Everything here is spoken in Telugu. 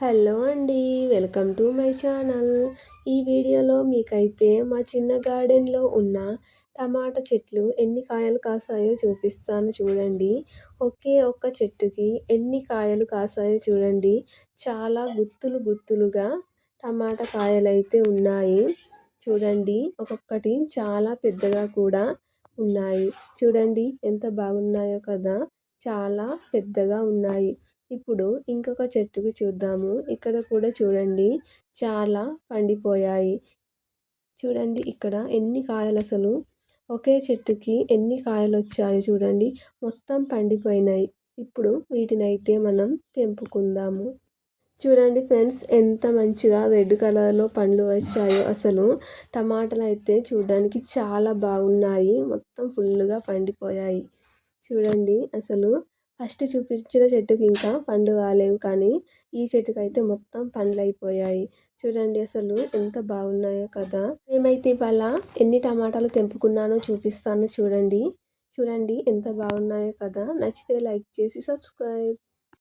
హలో అండి. Welcome to my channel. ఈ వీడియోలో మీకైతే మా చిన్న గార్డెన్‌లో ఉన్న టమాటా చెట్లు ఎన్ని కాయలు కాసాయో చూపిస్తాను చూడండి. ఒకే ఒక్క చెట్టుకి ఎన్ని కాయలు కాసాయో చూడండి. చాలా గుత్తులు గుత్తులుగా టమాటా కాయలైతే ఉన్నాయి. చూడండి, ఒక్కొక్కటి చాలా పెద్దగా కూడా ఉన్నాయి. చూడండి ఎంత బాగున్నాయో కదా! చాలా పెద్దగా ఉన్నాయి. ఇప్పుడు ఇంకొక చెట్టుకి చూద్దాము. ఇక్కడ కూడా చూడండి చాలా పండిపోయాయి. చూడండి ఇక్కడ ఎన్ని కాయలసలు ఒకే చెట్టుకి ఎన్ని కాయలొచ్చాయో చూడండి. మొత్తం పండిపోయినాయి. ఇప్పుడు వీటినైతే మనం తెంపుకుందాము. చూడండి ఫ్రెండ్స్, ఎంత మంచిగా రెడ్ కలర్‌లో పండ్లు వచ్చాయో అసలు. టమాటాలైతే చూడడానికి చాలా బాగున్నాయి. మొత్తం ఫుల్లుగా పండిపోయాయి. చూడండి అసలు ఫస్ట్ చూపించిన చెట్టుకి ఇంకా పండు రాలేవు, కానీ ఈ చెట్టుకైతే మొత్తం పండ్లయిపోయాయి. చూడండి అసలు ఎంత బాగున్నాయో కదా! మేమైతే ఇవాళ ఎన్ని టమాటాలు తెంపుకున్నానో చూపిస్తాను చూడండి. చూడండి ఎంత బాగున్నాయో కదా! నచ్చితే లైక్ చేసి సబ్స్క్రైబ్.